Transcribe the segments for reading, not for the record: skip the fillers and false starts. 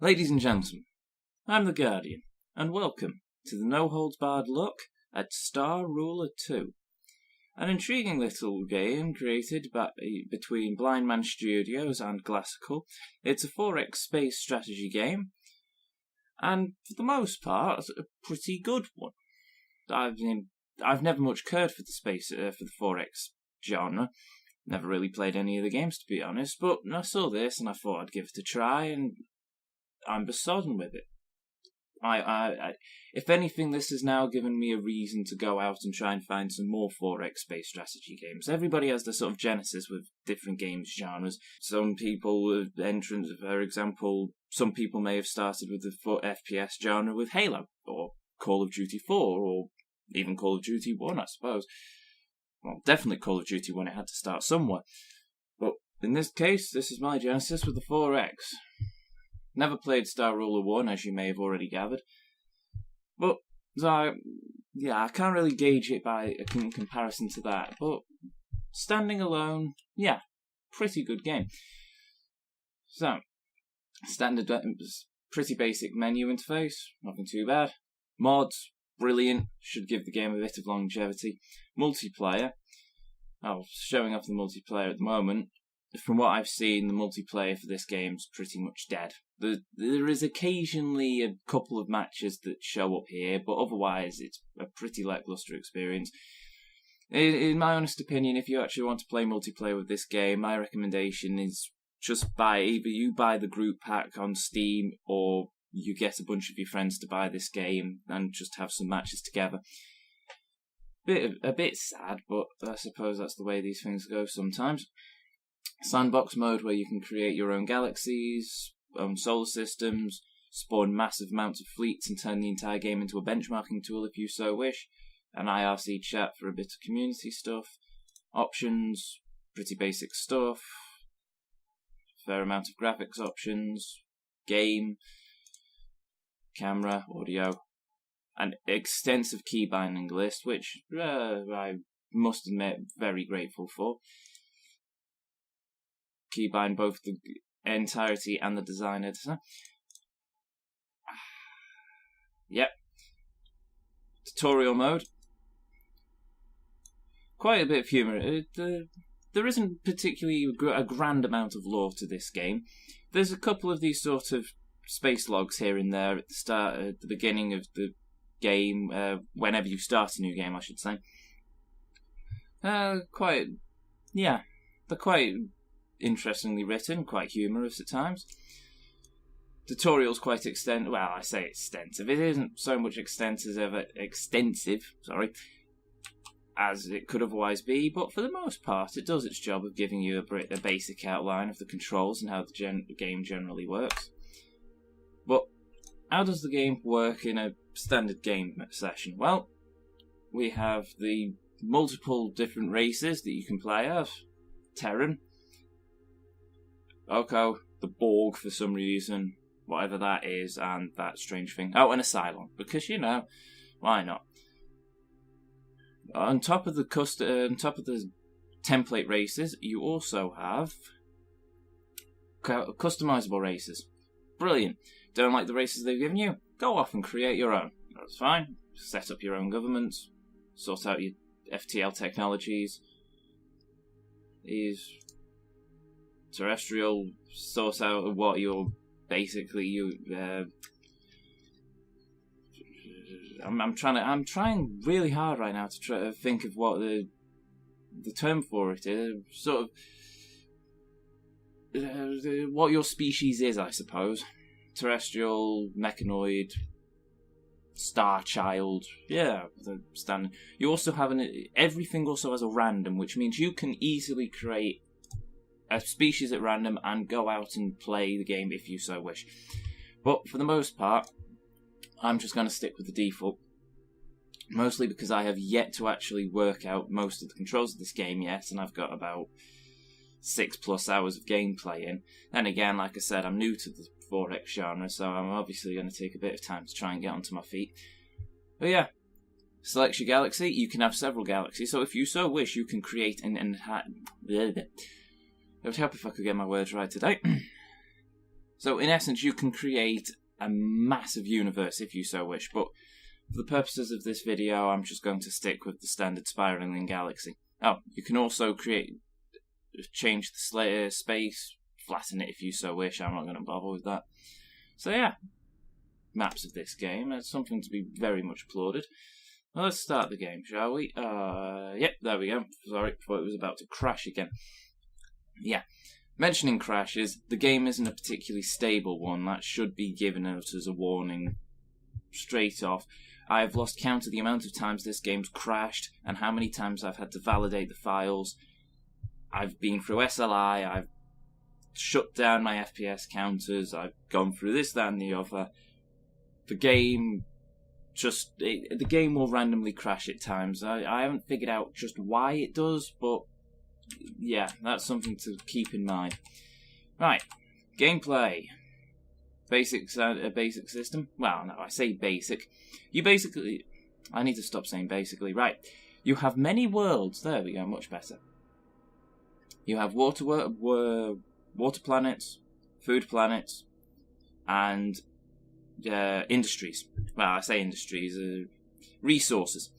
Ladies and gentlemen, I'm the Guardian, and welcome to the no-holds-barred look at Star Ruler 2, an intriguing little game created between Blind Man Studios and Glacical. It's a 4X space strategy game, and for the most part, a pretty good one. I've never much cared for the 4X genre. Never really played any of the games, to be honest, but I saw this and I thought I'd give it a try, and I'm besodden with it. If anything, this has now given me a reason to go out and try and find some more 4X space strategy games. Everybody has their sort of genesis with different games genres. Some people, for example, some people may have started with the FPS genre with Halo, or Call of Duty 4, or even Call of Duty 1, I suppose. Well, definitely Call of Duty 1, it had to start somewhere. But in this case, this is my genesis with the 4X. Never played Star Ruler 1, as you may have already gathered. But, I can't really gauge it in comparison to that. But, standing alone, pretty good game. So, standard, pretty basic menu interface, nothing too bad. Mods, brilliant, should give the game a bit of longevity. Multiplayer, showing off the multiplayer at the moment. From what I've seen, the multiplayer for this game's pretty much dead. There is occasionally a couple of matches that show up here, but otherwise it's a pretty lackluster experience. In my honest opinion, if you actually want to play multiplayer with this game, my recommendation is just either you buy the group pack on Steam, or you get a bunch of your friends to buy this game and just have some matches together. A bit sad, but I suppose that's the way these things go sometimes. Sandbox mode, where you can create your own galaxies, own solar systems, spawn massive amounts of fleets and turn the entire game into a benchmarking tool if you so wish. An IRC chat for a bit of community stuff. Options, pretty basic stuff. Fair amount of graphics options. Game. Camera, audio. An extensive key binding list, which I must admit, very grateful for. Keybind both the entirety and the design editor. Yep. Tutorial mode. Quite a bit of humour. There isn't particularly a grand amount of lore to this game. There's a couple of these sort of space logs here and there at the beginning of the game, whenever you start a new game, I should say. They're quite interestingly written, quite humorous at times. Tutorial's quite extensive. Well, I say extensive. It isn't so much extensive as it could otherwise be, but for the most part, it does its job of giving you a basic outline of the controls and how the game generally works. But how does the game work in a standard game session? Well, we have the multiple different races that you can play as. Terran, Oko, the Borg for some reason, whatever that is, and that strange thing. Oh, and a Cylon, because, why not? On top of the template races, you also have customizable races. Brilliant. Don't like the races they've given you? Go off and create your own. That's fine. Set up your own governments. Sort out your FTL technologies. These terrestrial, sort out what you're basically I'm trying really hard right now to try to think of what the term for it is. Sort of what your species is, I suppose. Terrestrial, mechanoid, star child. Yeah, the standard. You also have everything also has a random, which means you can easily create a species at random and go out and play the game if you so wish. But for the most part, I'm just going to stick with the default. Mostly because I have yet to actually work out most of the controls of this game yet, and I've got about 6+ hours of gameplay in. Then again, like I said, I'm new to the 4X genre, so I'm obviously going to take a bit of time to try and get onto my feet. But yeah, select your galaxy. You can have several galaxies, so if you so wish, you can create it would help if I could get my words right today. So in essence, you can create a massive universe if you so wish, but for the purposes of this video, I'm just going to stick with the standard spiraling galaxy. Oh, you can also change the space, flatten it if you so wish. I'm not going to bother with that. So yeah, maps of this game. That's something to be very much applauded. Well, let's start the game, shall we? Yep, there we go. Sorry, thought it was about to crash again. Yeah. Mentioning crashes, the game isn't a particularly stable one. That should be given out as a warning straight off. I've lost count of the amount of times this game's crashed and how many times I've had to validate the files. I've been through SLI, I've shut down my FPS counters, I've gone through this, that and the other. The game the game will randomly crash at times. I haven't figured out just why it does, but yeah, that's something to keep in mind. Right, gameplay. Basic system. Well, no, I say basic. I need to stop saying basically. Right, you have many worlds. There we go, much better. You have water planets, food planets, and industries. Well, I say industries. Resources.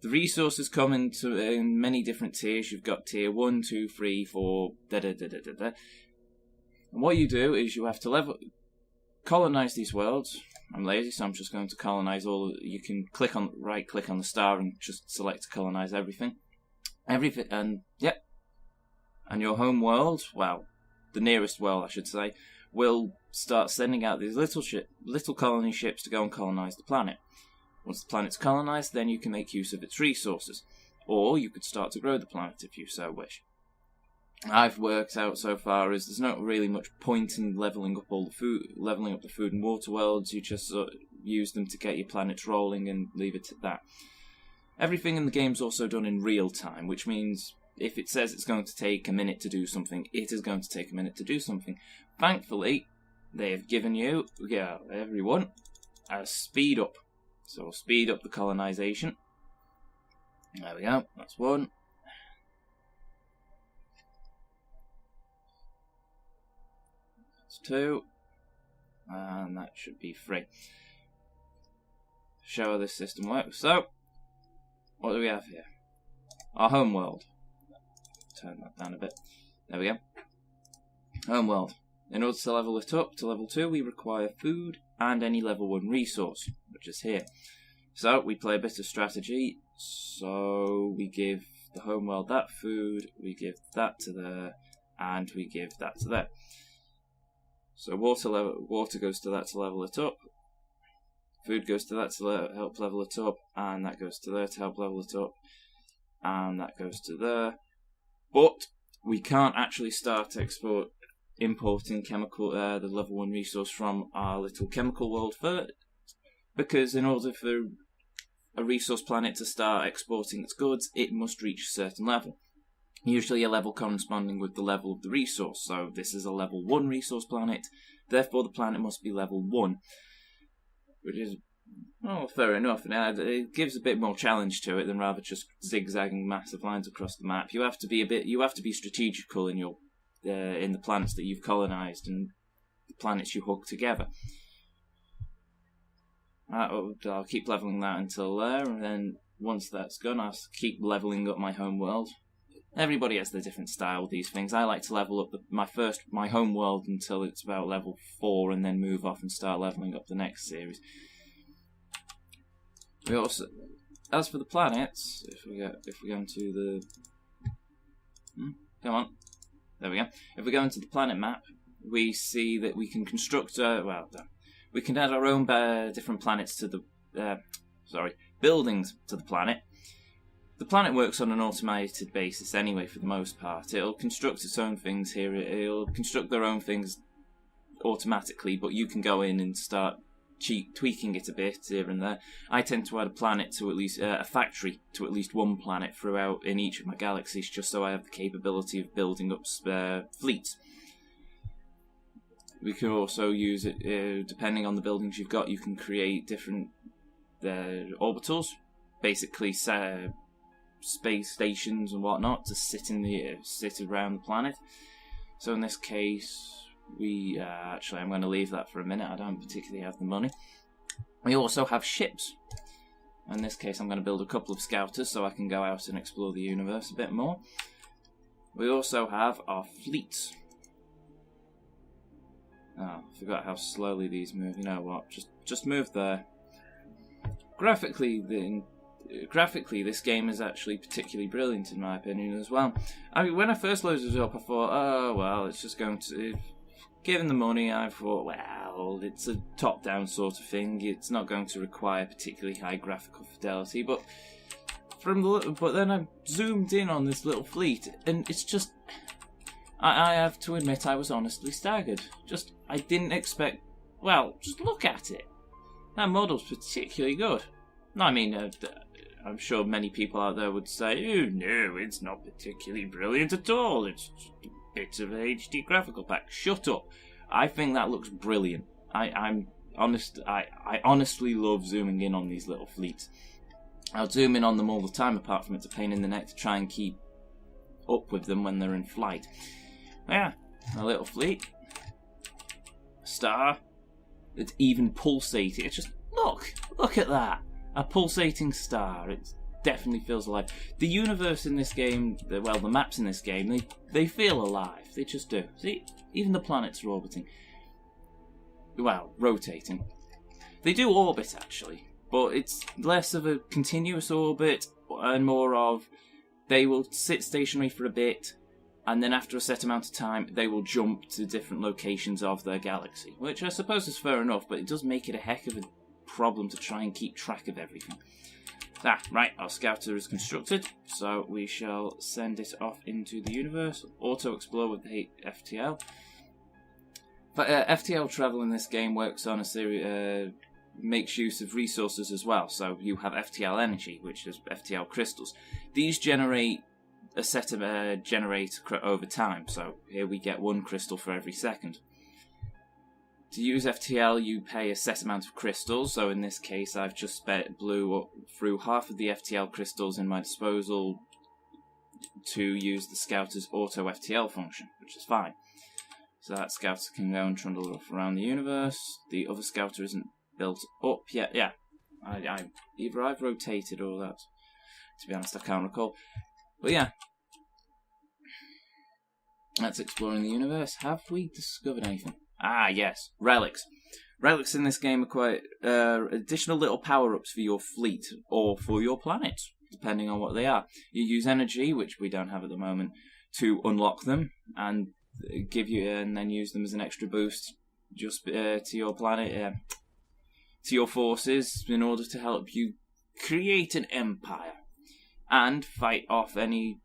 The resources come in many different tiers. You've got tier 1, 2, 3, 4, And what you do is you have to colonize these worlds. I'm lazy, so I'm just going to colonize all. You can right click on the star and just select to colonize everything. And yep. And your home world, well, the nearest world I should say, will start sending out these little colony ships to go and colonize the planet. Once the planet's colonized, then you can make use of its resources. Or you could start to grow the planet if you so wish. I've worked out so far is there's not really much point in leveling up the food and water worlds. You just use them to get your planets rolling and leave it at that. Everything in the game's also done in real time, which means if it says it's going to take a minute to do something, it is going to take a minute to do something. Thankfully, they have given you, everyone, a speed up. So we'll speed up the colonization. There we go, that's one. That's two. And that should be three. Show how this system works. So, what do we have here? Our home world. Turn that down a bit. There we go. Home world. In order to level it up to level 2, we require food and any level 1 resource, which is here. So, we play a bit of strategy. So, we give the home world that food, we give that to there, and we give that to there. So, water goes to that to level it up. Food goes to that to help level it up, and that goes to there to help level it up, and that goes to there. But we can't actually start importing the level 1 resource from our little chemical world first, because in order for a resource planet to start exporting its goods, it must reach a certain level. Usually a level corresponding with the level of the resource. So this is a level 1 resource planet, therefore the planet must be level 1. Which is, well, fair enough. Now, it gives a bit more challenge to it than rather just zigzagging massive lines across the map. You have to be strategical in your in the planets that you've colonized and the planets you hook together. I'll keep leveling that until there, and then once that's gone, I'll keep leveling up my home world. Everybody has their different style with these things. I like to level up my home world until it's about level 4, and then move off and start leveling up the next series. We also, as for the planets, if we go into the, come on, there we go. If we go into the planet map, we see that we can construct. We can add our own different planets to the, buildings to the planet. The planet works on an automated basis anyway, for the most part. It'll construct its own things here. It'll construct their own things automatically, but you can go in and start tweaking it a bit here and there. I tend to add a factory to at least one planet throughout in each of my galaxies, just so I have the capability of building up fleets. We can also use it, depending on the buildings you've got, you can create different orbitals, basically space stations and whatnot to sit around the planet. So in this case, Actually, I'm going to leave that for a minute. I don't particularly have the money. We also have ships. In this case, I'm going to build a couple of scouters so I can go out and explore the universe a bit more. We also have our fleets. Oh, I forgot how slowly these move. You know what? Just move there. Graphically, this game is actually particularly brilliant in my opinion as well. I mean, when I first loaded it up, I thought, oh well, it's just going to. Given the money, I thought, well, it's a top-down sort of thing. It's not going to require particularly high graphical fidelity, but then I zoomed in on this little fleet, and it's just. I have to admit, I was honestly staggered. I didn't expect. Well, just look at it. That model's particularly good. I mean, I'm sure many people out there would say, oh no, it's not particularly brilliant at all. It's just a bit of an HD graphical pack. Shut up. I think that looks brilliant. I'm honest. I honestly love zooming in on these little fleets. I'll zoom in on them all the time, apart from it's a pain in the neck to try and keep up with them when they're in flight. Yeah, a little fleet. A star. It's even pulsating. It's just, look at that. A pulsating star. It definitely feels alive. The universe in this game, the maps in this game, they feel alive. They just do. See, even the planets are orbiting. Well, rotating. They do orbit, actually, but it's less of a continuous orbit and more of they will sit stationary for a bit, and then after a set amount of time, they will jump to different locations of their galaxy, which I suppose is fair enough, but it does make it a heck of a problem to try and keep track of everything. Right, our scouter is constructed, so we shall send it off into the universe. Auto-explore with the FTL. But FTL travel in this game works on a series, makes use of resources as well. So you have FTL energy, which is FTL crystals. These generate a set of generate over time. So here we get 1 crystal for every second. To use FTL, you pay a set amount of crystals. So in this case, I've just blew through half of the FTL crystals in my disposal to use the Scouter's auto FTL function, which is fine. So that Scouter can go and trundle off around the universe. The other Scouter isn't built up yet. Yeah, either I've rotated or that. To be honest, I can't recall. But yeah, that's exploring the universe. Have we discovered anything? Ah, yes, relics. Relics in this game are quite additional little power-ups for your fleet or for your planet, depending on what they are. You use energy, which we don't have at the moment, to unlock them and then use them as an extra boost just to your planet, to your forces, in order to help you create an empire and fight off any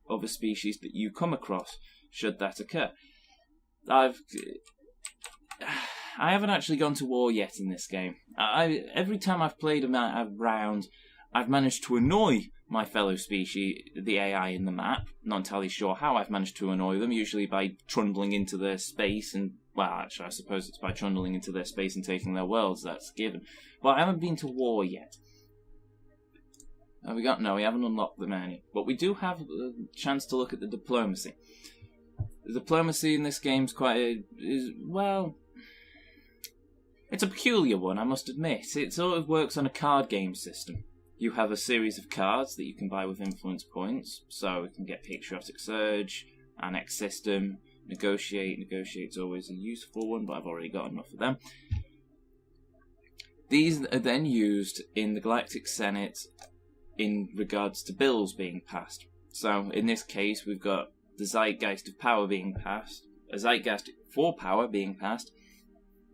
other species that you come across, should that occur. I haven't actually gone to war yet in this game. Every time I've played a round, I've managed to annoy my fellow species, the AI in the map. Not entirely sure how I've managed to annoy them, usually by trundling into their space and, well, actually, I suppose it's by trundling into their space and taking their worlds, that's given. But I haven't been to war yet. We haven't unlocked them any. But we do have a chance to look at the diplomacy. The diplomacy in this game is it's a peculiar one, I must admit. It sort of works on a card game system. You have a series of cards that you can buy with influence points, so you can get Patriotic Surge, Annex System, Negotiate. Negotiate's always a useful one, but I've already got enough of them. These are then used in the Galactic Senate in regards to bills being passed. So, in this case, we've got the Zeitgeist of Power being passed, a Zeitgeist for Power being passed,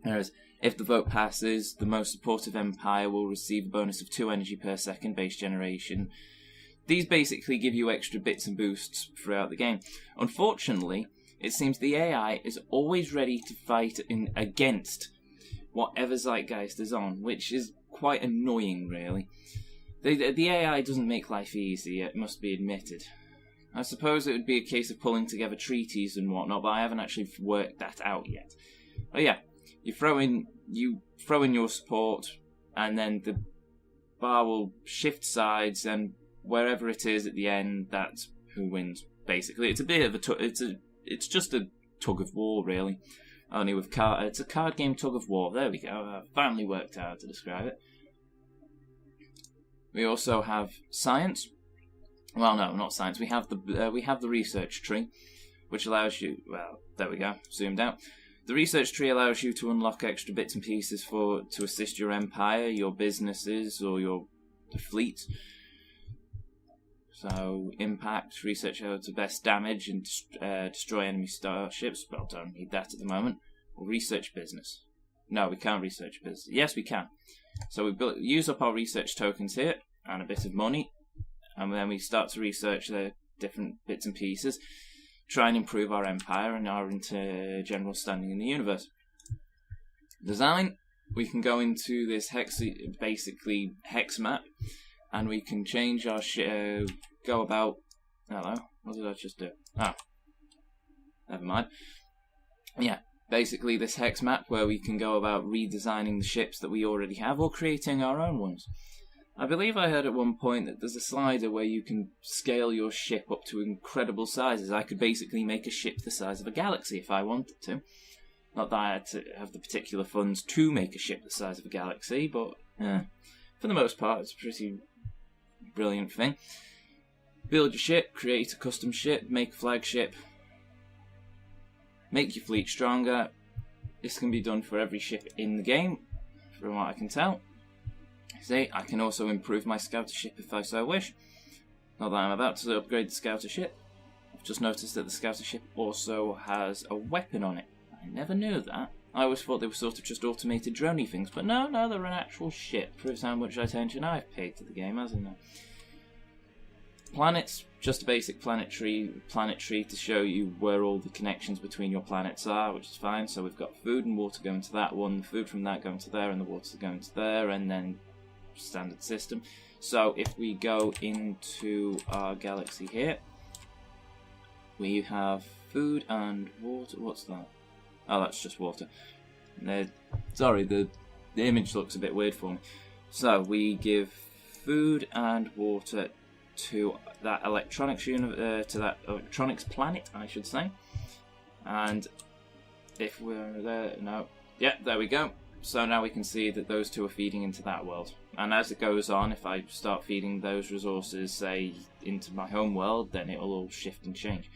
whereas if the vote passes, the most supportive empire will receive a bonus of 2 energy per second base generation. These basically give you extra bits and boosts throughout the game. Unfortunately, it seems the AI is always ready to fight against whatever Zeitgeist is on, which is quite annoying, really. The AI doesn't make life easy, it must be admitted. I suppose it would be a case of pulling together treaties and whatnot, but I haven't actually worked that out yet. But yeah, you throw in your support, and then the bar will shift sides, and wherever it is at the end, that's who wins. Basically, it's a bit of it's just a tug of war, really. only with card. It's a card game tug of war. There we go. I finally worked out how to describe it. We also have science. Well, no, not science. We have the research tree, which allows you. Well, there we go. Zoomed out. The research tree allows you to unlock extra bits and pieces to assist your empire, your businesses, or your fleet. So, impact, research how to best damage and destroy enemy starships. Well, don't need that at the moment. Or research business. No, we can't research business. Yes, we can. So we use up our research tokens here, and a bit of money, and then we start to research the different bits and pieces, try and improve our empire and our general standing in the universe. Design, we can go into this basically Hex Map, and we can change our go about. Hello, what did I just do? Ah, never mind. Yeah, basically this Hex Map where we can go about redesigning the ships that we already have or creating our own ones. I believe I heard at one point that there's a slider where you can scale your ship up to incredible sizes. I could basically make a ship the size of a galaxy if I wanted to. Not that I had to have the particular funds to make a ship the size of a galaxy, but for the most part it's a pretty brilliant thing. Build your ship, create a custom ship, make a flagship, make your fleet stronger. This can be done for every ship in the game, from what I can tell. See, I can also improve my scouter ship if I so wish. Not that I'm about to upgrade the scouter ship. I've just noticed that the scouter ship also has a weapon on it. I never knew that. I always thought they were sort of just automated droney things, but no, they're an actual ship. Proves how much attention I've paid to the game, hasn't it? Planets, just a basic planet tree to show you where all the connections between your planets are, which is fine. So we've got food and water going to that one, the food from that going to there, and the water going to there, and then standard system. So if we go into our galaxy here, we have food and water. What's that? Oh, that's just water. Sorry, the image looks a bit weird for me. So we give food and water to that electronics planet, I should say. And if we're there, no, yeah, there we go. So now we can see that those two are feeding into that world. And as it goes on, if I start feeding those resources, say, into my home world, then it'll all shift and change.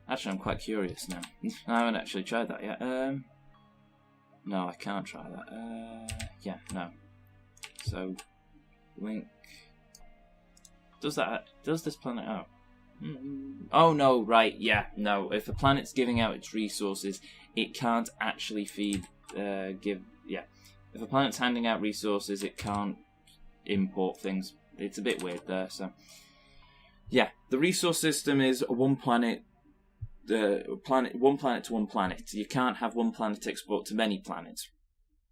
Actually, I'm quite curious now. I haven't actually tried that yet. No, I can't try that. Yeah, no. So, link. Does this planet out? Oh no, right, yeah, no. If a planet's giving out its resources, it can't actually feed, If a planet's handing out resources, it can't import things. It's a bit weird there, so. Yeah, the resource system is one planet to one planet. You can't have one planet export to many planets.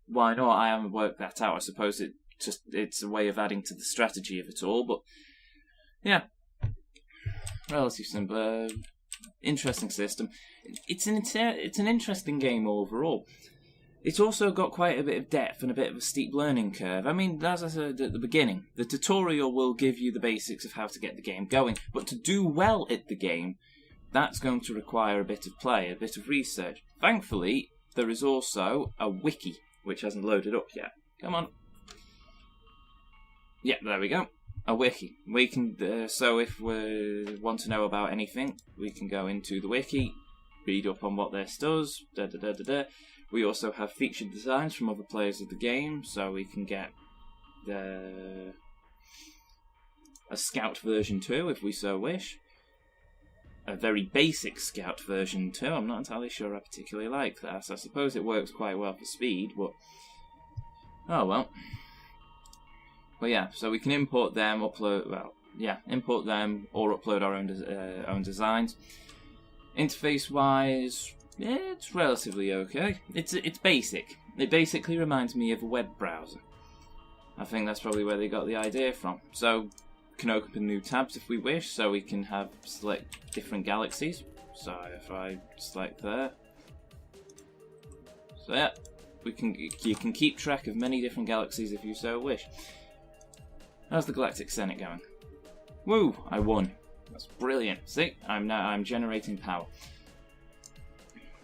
Why not? I haven't worked that out. I suppose it's a way of adding to the strategy of it all, but yeah, relatively simple. Interesting system. It's an interesting game overall. It's also got quite a bit of depth and a bit of a steep learning curve. I mean, as I said at the beginning, the tutorial will give you the basics of how to get the game going, but to do well at the game, that's going to require a bit of play, a bit of research. Thankfully, there is also a wiki, which hasn't loaded up yet. Come on. Yeah, there we go. A wiki. We can. So if we want to know about anything, we can go into the wiki, read up on what this does. We also have featured designs from other players of the game, so we can get a scout version 2 if we so wish. A very basic scout version 2. I'm not entirely sure I particularly like that. I suppose it works quite well for speed, but oh well. But yeah, so we can import them, import them or upload our own designs. Interface-wise, yeah, it's relatively okay. It's basic. It basically reminds me of a web browser. I think that's probably where they got the idea from. So we can open new tabs if we wish, so we can select different galaxies. So if I select there, so yeah, you can keep track of many different galaxies if you so wish. How's the Galactic Senate going? Woo! I won. That's brilliant. See, I'm generating power.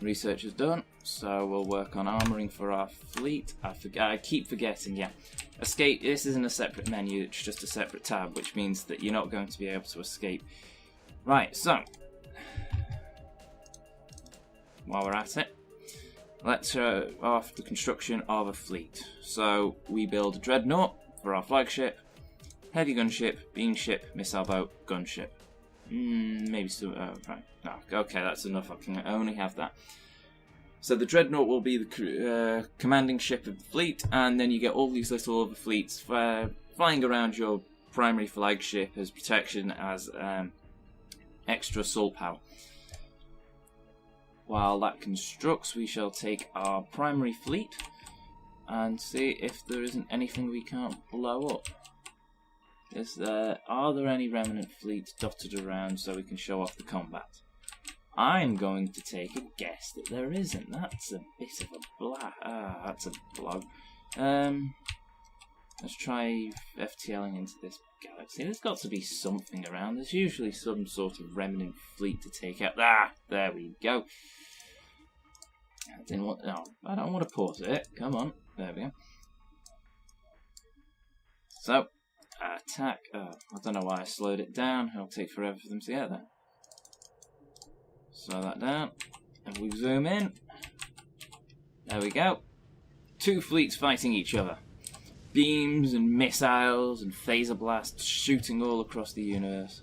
Research is done, So we'll work on armoring for our fleet. I keep forgetting, yeah. Escape, this isn't a separate menu, it's just a separate tab, which means that you're not going to be able to escape. Right, so, while we're at it, let's show off the construction of a fleet. So we build a dreadnought for our flagship, heavy gunship, beam ship, missile boat, gunship. Maybe still, right, no, okay, that's enough, I can only have that. So the dreadnought will be the commanding ship of the fleet, and then you get all these little other fleets flying around your primary flagship as protection, as extra assault power. While that constructs, we shall take our primary fleet and see if there isn't anything we can't blow up. Are there any remnant fleets dotted around so we can show off the combat? I'm going to take a guess that there isn't. That's a bit of a that's a blow. Let's try FTLing into this galaxy. There's got to be something around. There's usually some sort of remnant fleet to take out. There we go. I don't want to pause it. Come on. There we go. So, attack. I don't know why I slowed it down. It'll take forever for them to get there. Slow that down, and we zoom in. There we go. Two fleets fighting each other. Beams and missiles and phaser blasts shooting all across the universe.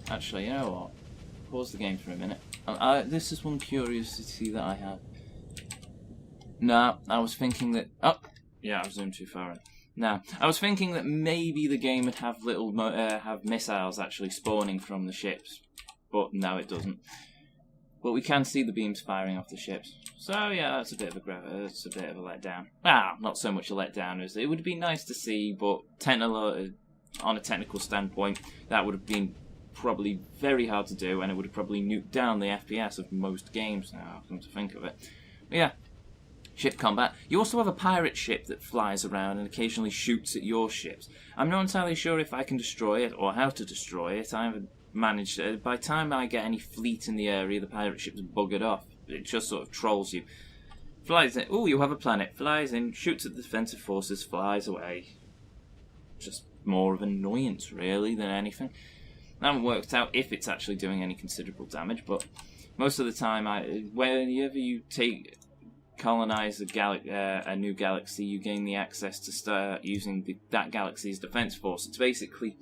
Actually, you know what? Pause the game for a minute. This is one curiosity that I have. No, I was thinking that... Oh, yeah, I've zoomed too far in. No, I was thinking that maybe the game would have have missiles actually spawning from the ships. But no, it doesn't. But we can see the beams firing off the ships. So yeah, that's a bit of a letdown. Not so much a letdown as it would be nice to see, but on a technical standpoint, that would have been probably very hard to do, and it would have probably nuked down the FPS of most games now, come to think of it. But yeah, ship combat. You also have a pirate ship that flies around and occasionally shoots at your ships. I'm not entirely sure if I can destroy it or how to destroy it. I haven't managed to. By the time I get any fleet in the area, the pirate ship's buggered off. It just sort of trolls you. Flies in. Oh, you have a planet. Flies in, shoots at the defensive forces, flies away. Just more of an annoyance, really, than anything. I haven't worked out if it's actually doing any considerable damage, but most of the time, whenever you colonize a new galaxy, you gain the access to start using that galaxy's defense force. It's basically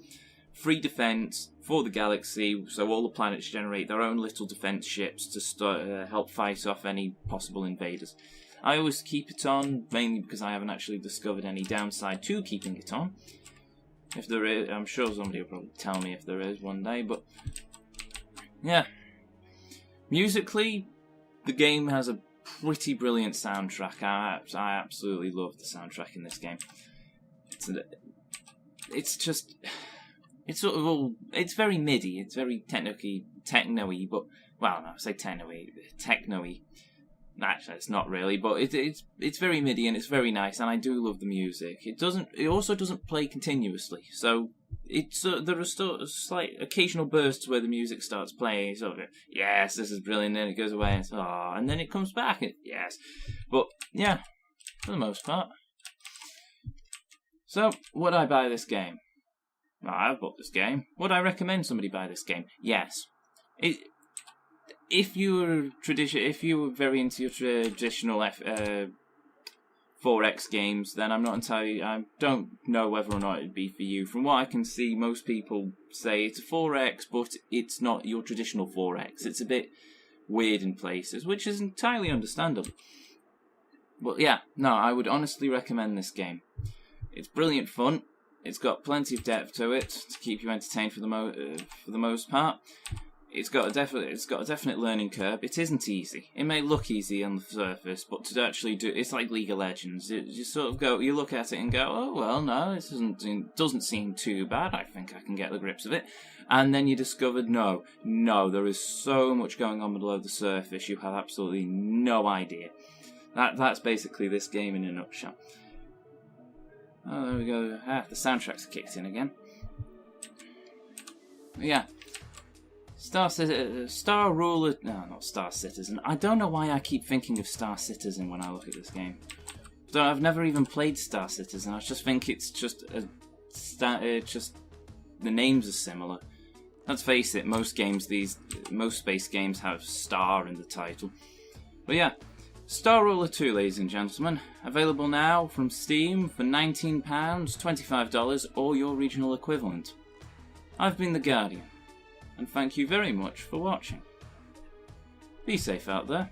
free defense for the galaxy, so all the planets generate their own little defense ships to help fight off any possible invaders. I always keep it on, mainly because I haven't actually discovered any downside to keeping it on. If there is, I'm sure somebody will probably tell me if there is one day, but yeah. Musically, the game has a pretty brilliant soundtrack. I absolutely love the soundtrack in this game. It's sort of all. It's very MIDI. It's very techno-y, but well, no, I say techno-y. Actually, it's not really, but it's very MIDI and it's very nice, and I do love the music. It also doesn't play continuously, so there are still slight occasional bursts where the music starts playing. Sort of, yes, this is brilliant, and then it goes away, and and then it comes back. Yes, but yeah, for the most part. So, would I buy this game? Well, I've bought this game. Would I recommend somebody buy this game? Yes. If you were very into your traditional 4X games, then I don't know whether or not it'd be for you. From what I can see, most people say it's a 4X, but it's not your traditional 4X. It's a bit weird in places, which is entirely understandable. But yeah, no, I would honestly recommend this game. It's brilliant fun. It's got plenty of depth to it to keep you entertained for the most part. It's got a definite learning curve. It isn't easy. It may look easy on the surface, but to actually do it's like League of Legends. You sort of you look at it and go, oh well, no, this doesn't seem too bad. I think I can get the grips of it. And then you discovered no, there is so much going on below the surface. You have absolutely no idea. That's basically this game in a nutshell. Oh, there we go. The soundtrack's kicked in again. Yeah. Star Ruler... No, not Star Citizen. I don't know why I keep thinking of Star Citizen when I look at this game. So I've never even played Star Citizen. I just think it's just just the names are similar. Let's face it, most space games have Star in the title. But yeah, Star Ruler 2, ladies and gentlemen, available now from Steam for £19, $25, or your regional equivalent. I've been The Guardian, and thank you very much for watching. Be safe out there.